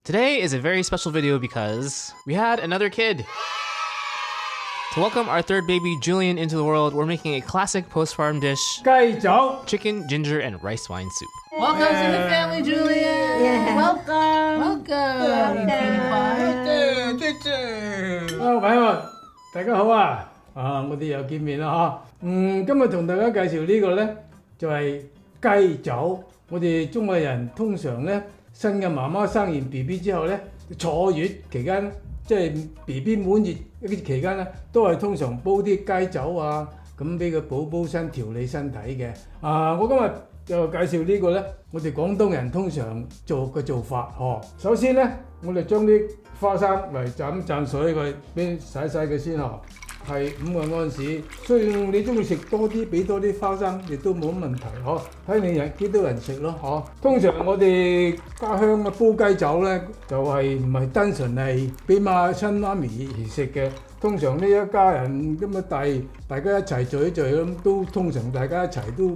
Today is a very special video because we had another kid. To welcome our third baby, Julian, into the world, we're making a classic postpartum dish, 雞酒 chicken, ginger, and rice wine soup. Welcome to the family, Julian. Yeah. Welcome. Hello，朋友們，大家好啊！我哋又見面啦嚇。今日同大家介紹呢個呢，就係雞酒。我哋中國人通常呢，新嘅媽媽生完 B B 之後呢，坐月期間，即係 B B 滿月嗰啲期間呢，都係通常煲啲雞酒啊，咁俾佢補身調理身體嘅。我今日就介紹呢個呢，我哋廣東人通常做嘅做法呵。首先呢，我哋將啲花生嚟浸水佢，俾洗佢先呵。係5個安士，雖然你中意食多啲，俾多啲花生亦都冇問題呵。睇你人幾多人食咯呵。通常我哋家鄉嘅煲雞酒咧，就係唔係單純係俾親媽咪而食嘅。通常呢一家人咁啊大家一齊聚一聚咁，都通常大家一齊都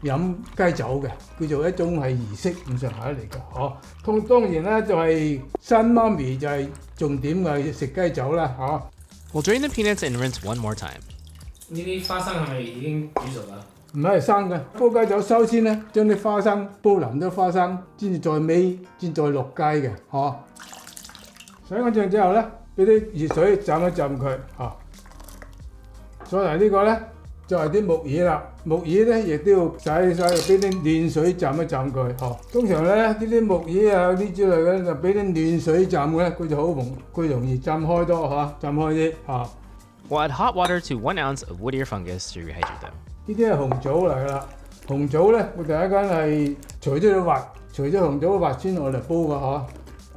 飲雞酒嘅，叫做一種係儀式咁上下嚟嘅呵。當然咧就係新媽咪就係重點嘅食雞酒啦呵。We'll drain the peanuts and rinse one more time. 呢啲花生係咪已經煮熟啦？唔係生嘅，煲雞酒首先咧將啲花生煲腍咗花生，先至再落雞嘅，嚇。洗乾淨之後咧，俾啲熱水浸一浸佢，嚇。再嚟呢個咧就係啲木耳啦，木耳咧亦都要洗，俾啲暖水浸一浸佢，嚇。通常咧呢啲木耳啊啲之類嘅就俾啲暖水浸嘅咧，佢就佢容易浸開多嚇，浸開啲嚇。We'll add hot water to 1 ounce of wood ear fungus to rehydrate them. 呢啲係紅棗嚟㗎啦，紅棗咧我第一間係除咗佢核，除咗紅棗嘅核先我嚟煲㗎嗬，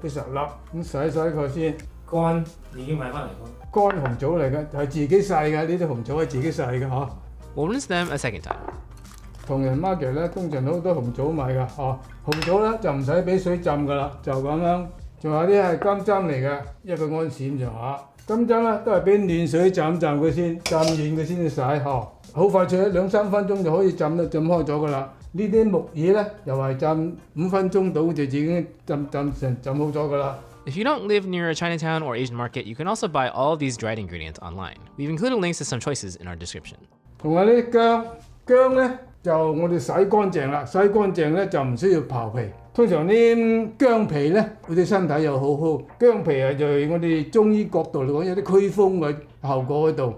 啲實粒咁洗佢先。乾已經買翻嚟乾紅棗嚟嘅，係自己曬嘅，呢啲紅棗係自己曬嘅嗬。We'll rinse them a second time. 同人 market 咧，通常好多紅棗賣㗎嗬，紅棗咧就唔使俾水浸㗎啦，就咁樣。仲有啲係金針嚟嘅，1個安士咁上下。金針咧都係俾暖水浸佢先，浸軟佢先至洗嗬。好快脆，2-3分鐘就可以浸開咗㗎啦。呢啲木耳咧又係浸5分鐘到就已經浸好咗㗎啦。If you don't live near a Chinatown or Asian market, you can also buy all of these dried ingredients online. We've included links to some choices in our description. 同埋啲薑咧就我哋洗乾淨啦，洗乾淨咧就唔需要刨皮。通常啲薑皮咧，佢對身體又好好。薑皮係就係我哋中醫角度嚟講有啲驅風嘅效果喺度。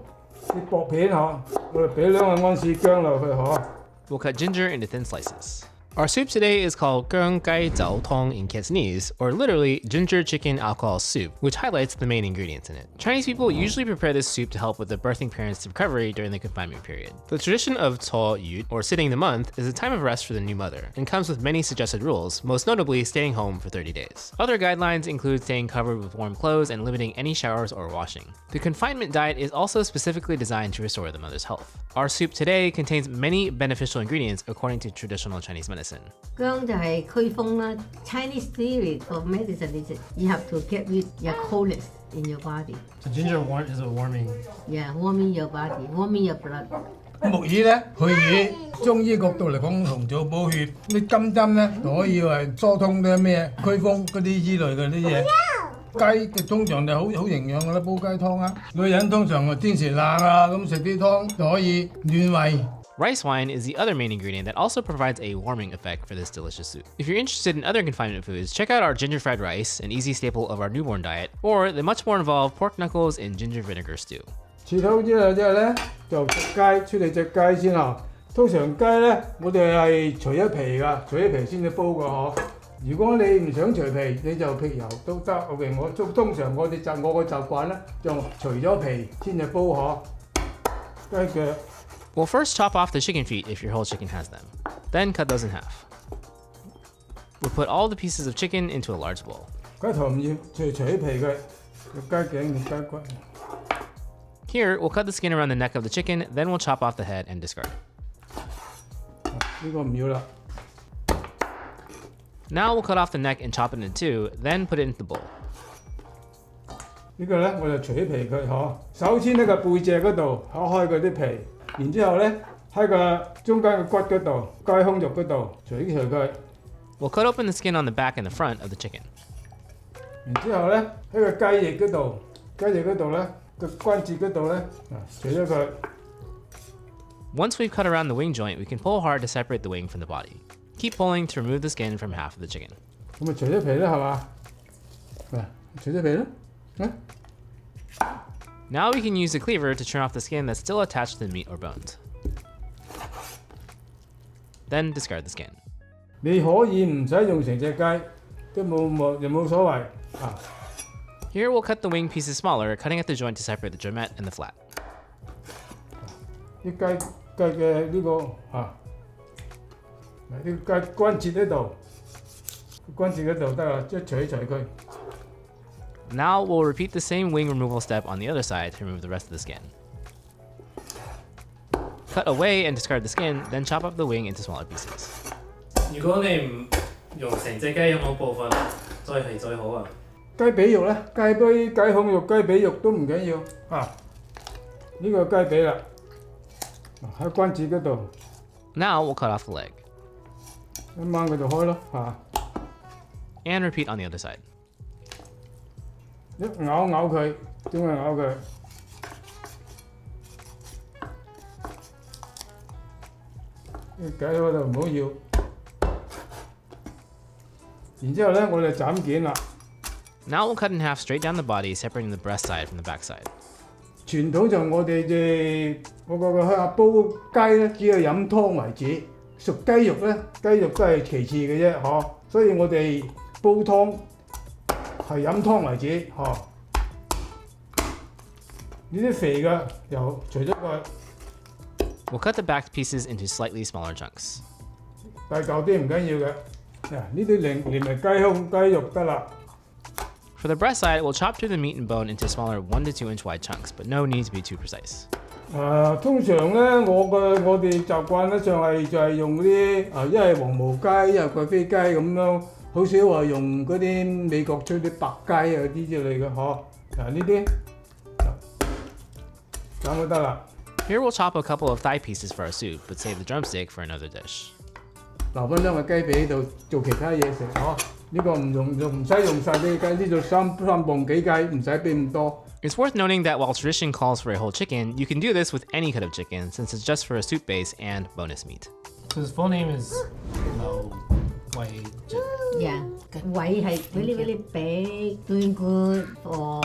啲薄片嗬，我哋俾2個安士薑落去嗬。We'll cut ginger into thin slices. Our soup today is called "薑雞酒湯" in Cantonese, or literally ginger chicken alcohol soup, which highlights the main ingredients in it. Chinese people usually prepare this soup to help with the birthing parents' recovery during the confinement period. The tradition of 坐月, or sitting the month, is a time of rest for the new mother, and comes with many suggested rules, most notably staying home for 30 days. Other guidelines include staying covered with warm clothes and limiting any showers or washing. The confinement diet is also specifically designed to restore the mother's health. Our soup today contains many beneficial ingredients according to traditional Chinese medicine. 薑就係驅風啦。Chinese theory for medicine is you have to get rid your coldness in your body. So ginger is a warming. Yeah, warming your body, warming your blood. 木耳咧去熱，中醫角度嚟講紅棗補血，啲金針咧就可以係疏通啲咩驅風嗰啲之類嘅啲嘢。雞嘅通常就好營養㗎啦，煲雞湯啊。女人通常天時冷啊，咁食啲湯就可以暖胃。Rice wine is the other main ingredient that also provides a warming effect for this delicious soup. If you're interested in other confinement foods, check out our ginger fried rice, an easy staple of our newborn diet, or the much more involved pork knuckles and ginger vinegar stew. 切好之後咧，就隻雞出嚟隻雞先啊。通常雞咧，我哋係除咗皮㗎，除咗皮先至煲㗎嗬。如果你唔想除皮，你就辟油都得。OK， 通常我嘅習慣咧，就除咗皮先至煲嗬。雞腳。We'll first chop off the chicken feet if your whole chicken has them. Then cut those in half. We'll put all the pieces of chicken into a large bowl. 雞頭唔要除啲皮嘅，雞頸同雞骨。Here, we'll cut the skin around the neck of the chicken, then we'll chop off the head and discard. 呢個唔要啦。Now we'll cut off the neck and chop it in two, then put it into the bowl. 呢個咧我就除啲皮佢嗬。首先呢個背脊嗰度敲開佢啲皮。然之後咧喺個中間嘅骨嗰度，雞胸肉嗰度除佢。We'll cut open the skin on the back and the front of the chicken. 然之後咧喺個雞翼嗰度咧個關節嗰度咧除咗佢。 Once we've cut around the wing joint, we can pull hard to separate the wing from the body. Keep pulling to remove the skin from half of the chicken. 咁咪除咗皮啦，係嘛？嗱，除咗皮啦，Now we can use a cleaver to trim off the skin that's still attached to the meat or bones. Then discard the skin. 你可以唔使用成隻雞，都冇所謂啊。 Here we'll cut the wing pieces smaller, cutting at the joint to separate the drumette and the flat. 啲雞嘅呢個嗱啲雞關節呢度，關節嗰度得啦，即係除佢。 Now we'll repeat the same wing removal step on the other side to remove the rest of the skin. Cut away and discard the skin, then chop up the wing into smaller pieces. 如果你唔用成隻雞有冇部分再係最好啊？雞髀肉咧，雞胸肉、雞髀肉都唔緊要啊。呢個雞髀啦，喺關節嗰度。 Now we'll cut off the leg. 一掹佢就開咯And repeat on the other side. 一咬佢，點樣咬佢？雞嗰度唔好要。然之後咧，我哋斬件啦。 Now we'll cut in half straight down the body, separating the breast side from the back side. 傳統就我哋我個鄉下煲雞咧，只係飲湯為主。熟雞肉咧，雞肉都係其次嘅啫，嗬。所以我哋煲湯係飲湯為主，嗬。呢啲肥嘅又除咗佢。 We'll cut the back pieces into slightly smaller chunks. 大嚿啲唔緊要嘅，嗱呢啲連埋雞胸、雞肉得啦。 For the breast side, we'll chop through the meat and bone into smaller 1 to 2 inch wide chunks, but no need to be too precise. 通常咧，我哋習慣咧就係用嗰啲一係黃毛雞，一係貴妃雞咁樣，好少話用嗰啲美國出啲白雞嗰啲之類嘅嗬。嗱呢啲咁就得啦。 Here we'll chop a couple of thigh pieces for our soup, but save the drumstick for another dish. 留翻張個雞髀喺度做其他嘢食嗬。呢個唔使用晒啲雞，呢度三磅幾雞，唔使俾咁多。 It's worth noting that while tradition calls for a whole chicken, you can do this with any cut of chicken since it's just for a soup base and bonus meat. So his full name is Lau Wei Jin. Yeah. Wei 係 really big, doing good for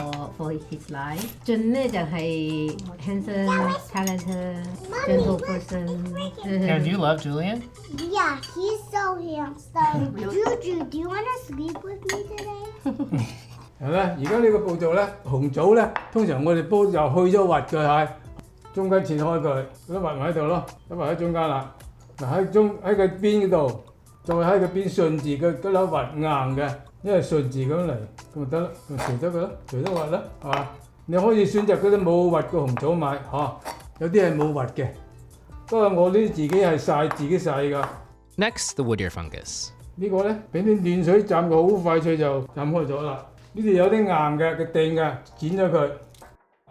his life. Jun 咧就係 handsome, talented, gentle person. Karen, do you love Julian? Yeah, he's so handsome. Juju, do you want to sleep with me today? 係啦，而家呢個步驟咧，紅棗咧，通常我哋煲就去咗核嘅係，中間切開佢，粒核咪喺度咯，粒核喺中間啦。嗱喺個邊嗰度，再喺個邊順住嗰粒核硬嘅，因為順住咁嚟，咁咪得啦，咁除咗佢咯，除咗核啦，係嘛？你可以選擇嗰啲冇核嘅紅棗買，有啲係冇核嘅。不過我呢啲自己曬㗎。Next, the wood ear fungus. 呢個咧俾啲暖水浸佢，好快脆就浸開咗啦。呢度有啲硬嘅，佢掟嘅，剪咗佢。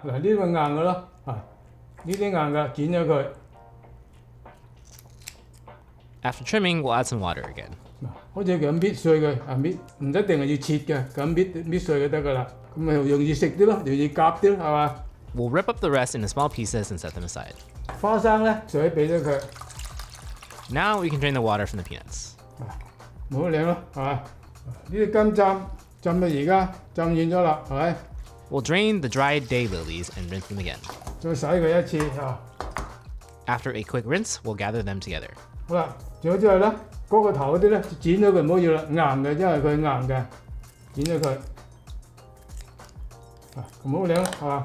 嗱呢個硬嘅咯，呢啲硬嘅，剪咗佢。After trimming, we'll add some water again. 嗱，好似咁搣碎佢，搣唔一定係要切嘅，咁搣碎就得㗎啦。咁咪容易食啲咯，容易夾啲咯，係嘛？ We'll rip up the rest into small pieces and set them aside. 花生咧，水俾咗佢， Now we can drain the water from the peanuts. 冇咁靚咯，係嘛？呢啲金浸到而家浸軟咗啦，係咪？ We'll drain the dried daylilies and rinse them again. 再洗佢一次After a quick rinse, we'll gather them together. 好啦，仲有之後咧，嗰個頭嗰啲咧，剪咗佢唔好要啦，硬嘅，因為佢硬嘅，剪咗佢。咁好靚咯，係嘛？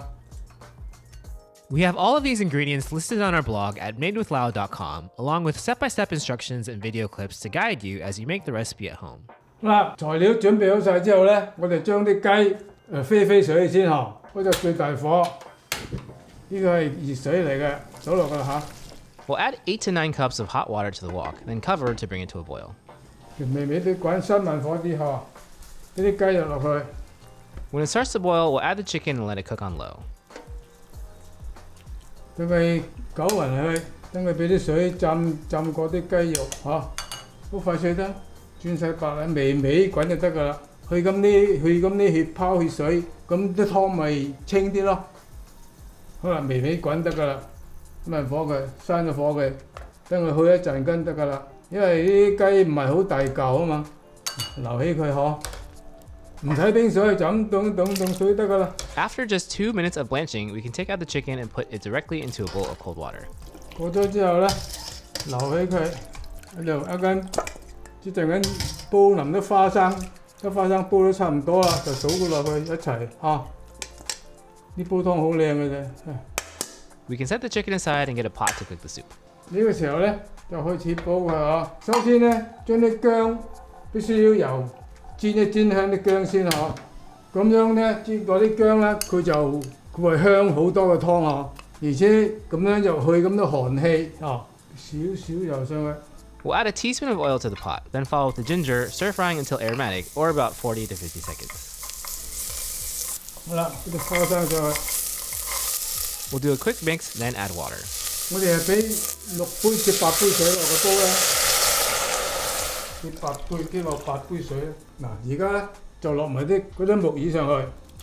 We have all of these ingredients listed on our blog at madewithlau.com, along with step-by-step instructions and video clips to guide you as you make the recipe at home. 嗱，材料準備好晒之後咧，我哋將啲雞飛水先嗬，嗰隻最大火，呢個係熱水嚟嘅，倒落去嚇。We'll add 8 to 9 cups of hot water to the wok, then cover to bring it to a boil. 微微啲滾，新慢火啲嗬，呢啲雞入落去。 When it starts to boil, we'll add the chicken and let it cook on low. 等佢攪勻佢，等佢俾啲水浸過啲雞肉嚇，好快脆得，轉晒白啦，微滾就得㗎啦。去咁啲血泡血水，咁啲湯咪清啲咯。好啦，微微滾得㗎啦，咁咪火佢，閂咗火佢，等佢去一陣間得㗎啦。因為啲雞唔係好大嚿啊嘛，留起佢嗬，唔使冰水，就咁凍水得㗎啦。After just 2 minutes of blanching, we can take out the chicken and put it directly into a bowl of cold water. 過咗之後咧，留起佢，喺度一間，即陣間煲腍啲花生，啲花生煲得差唔多啦，就倒佢落去一齊嚇。啲煲湯好靚嘅啫。We can set the chicken aside and get a pot to cook the soup. 呢個時候咧就開始煲佢嚇。首先咧將啲薑必須要油煎一煎香啲薑先嚇。咁樣咧煎嗰啲薑咧，佢會香好多嘅湯嚇。而且咁樣就去咁多寒氣啊，少少油上去。We'll add a teaspoon of oil to the pot, then follow with the ginger, stir frying until aromatic, or about 40 to 50 seconds. 好啦，嗰啲花生上去。We'll do a quick mix, then add water. 我哋係俾6杯至8杯水落個煲咧，啲落8杯水。嗱，而家咧就落埋啲嗰啲木耳上去。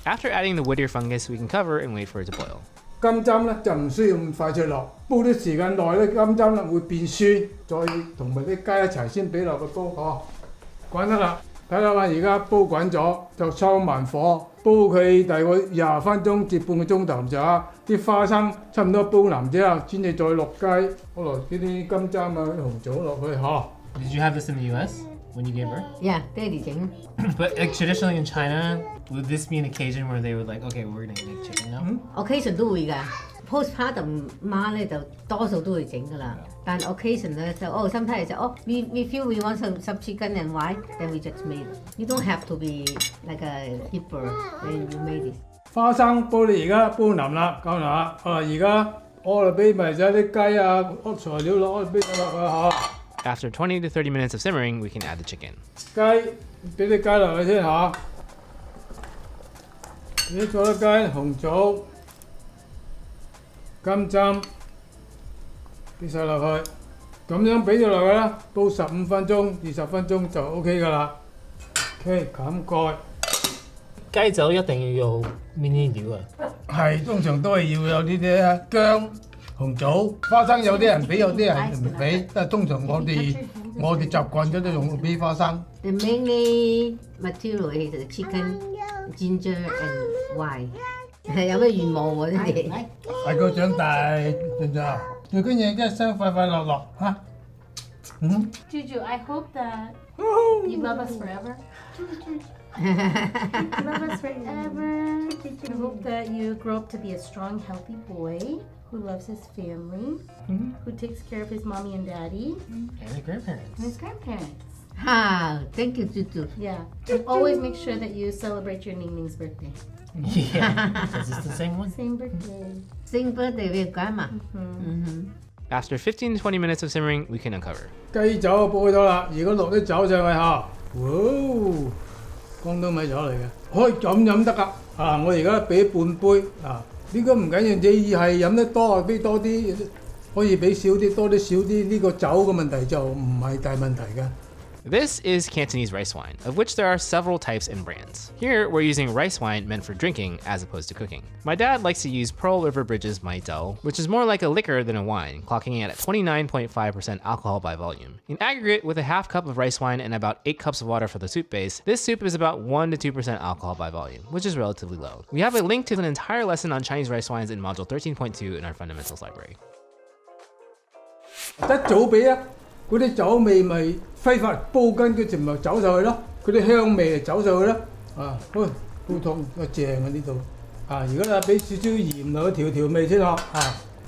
After adding the Whittier fungus, we can cover and wait for it to boil. 金針咧就唔需要咁快脆落，煲啲時間耐咧，金針咧會變酸，再同埋啲雞一齊先俾落個煲，滾得啦。睇下嘛，而家煲滾咗，就收慢火，煲佢大概20分鐘至半個鐘頭就嚇。啲花生差唔多煲腍之後，先至再落雞，我落啲金針啊、紅棗落去嚇。Did you have this in the U.S. when you gave birth? Yeah, 爹哋整。 But like, traditionally in China, would this be an occasion where they would like, okay, we're gonna make chicken now? Occasion 都會㗎 ，postpartum 媽咧就多數都會整㗎啦。但 occasion 咧就sometimes 就we feel we want some chicken and why then we just made it. You don't have to be like a keeper when you made it. 花生煲你而家煲腍啦，夠腍啦。而家我就俾埋晒啲雞啊、材料落，俾佢落去嚇。After 20 to 30 minutes of simmering, we can add the chicken. 雞，俾啲雞落去先嚇。俾咗啲雞、紅棗、金針，俾晒落去。咁樣俾咗落去啦，煲15分鐘、20分鐘就 OK 㗎啦。OK， 冚蓋。雞酒一定要用邊啲料啊？係，通常都係要有呢啲薑、紅棗、花生，有啲人俾，有啲人唔俾。但係通常我哋習慣咗都用俾花生。The main material is the chicken, ginger and wine. 有咩願望喎？你哋大個長大，就最緊要一生快快樂樂嚇。Juju, I hope that you love us forever. You love us forever. I hope that you grow up to be a strong, healthy boy who loves his family, who takes care of his mommy and daddy, And the grandparents. and his grandparents. Thank you, Tutu. Yeah. And always make sure that you celebrate your Ning Ning's birthday. Yeah. Is this the same one? Same birthday. Sing birthday with grandma. After 15 to 20 minutes of simmering, we can uncover. 雞酒煲咗啦，如果落啲酒上去嚇，哇！廣東米酒嚟嘅，可以咁飲得㗎。我而家俾半杯呢個唔緊要，你係飲得多俾多啲，可以俾少啲多啲少啲，呢個酒嘅問題就唔係大問題嘅。This is Cantonese rice wine, of which there are several types and brands. Here, we're using rice wine meant for drinking as opposed to cooking. My dad likes to use Pearl River Bridge's Mai Dao, which is more like a liquor than a wine, clocking in at 29.5% alcohol by volume. In aggregate, with a half cup of rice wine and about 8 cups of water for the soup base, this soup is about 1 to 2% alcohol by volume, which is relatively low. We have a link to an entire lesson on Chinese rice wines in Module 13.2 in our Fundamentals library. 一早俾嗰啲酒味咪揮發煲緊佢全部走上去咯，嗰啲香味就走上去咯。煲湯正啊呢度。而家咧俾少少鹽落去調味先咯。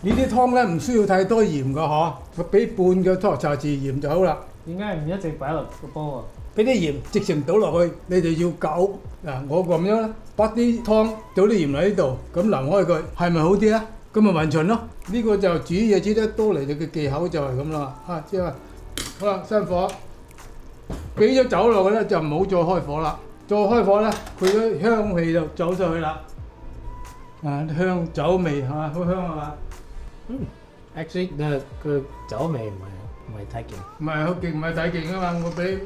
呢啲湯咧唔需要太多鹽㗎嗬，佢俾半個茶匙鹽就好啦。點解唔一直擺落個煲啊？俾啲鹽直情倒落去，你哋要攪我咁樣咧，把啲湯倒啲鹽喺呢度，咁淋開佢，係咪好啲啊？咁咪勻循咯。呢個就煮嘢煮得多嚟嘅技巧就係咁啦。即係好啦，熄火，俾咗酒落去咧就唔好再開火啦。再開火咧，佢啲香氣就走上去啦。香酒味係嘛，好香係嘛Actually，個酒味唔係太勁。唔係好勁，唔係太勁啊嘛！我俾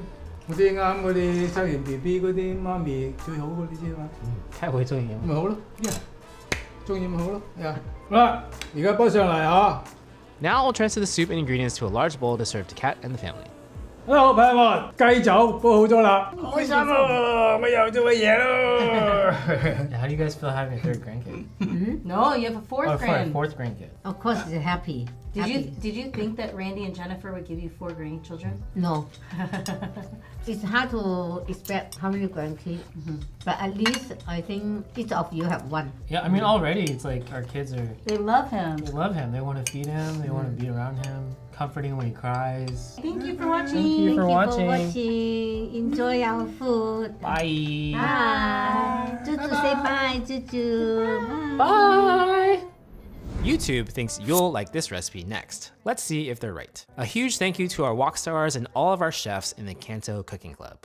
嗰啲啱嗰啲生完 BB 嗰啲媽咪最好嘅，你知嘛？太會中意咪好咯，中意咪好咯，好啦，而家煲上嚟啊！ Now I'll transfer the soup and ingredients to a large bowl to serve to Kat and the family. 好，朋友們，雞酒煲好咗啦，開心咯，咪又做乜嘢咯？ How do you guys feel having a third grandkid? No, you have a fourth grand. Fourth grandkid. Of course, it's happy. Did you think that Randy and Jennifer would give you 4 grandchildren? No. It's hard to expect how many grandkids, but at least I think each of you have one. Yeah, I mean already it's like our kids are. They love him. They love him. They want to feed him. They want to be around him, comforting him when he cries. Thank you for watching. Thank you for watching. watching. Enjoy our food. Bye. Bye. Juju, say bye, Juju. Bye. YouTube thinks you'll like this recipe next. Let's see if they're right. A huge thank you to our wok stars and all of our chefs in the CANTO Cooking Club.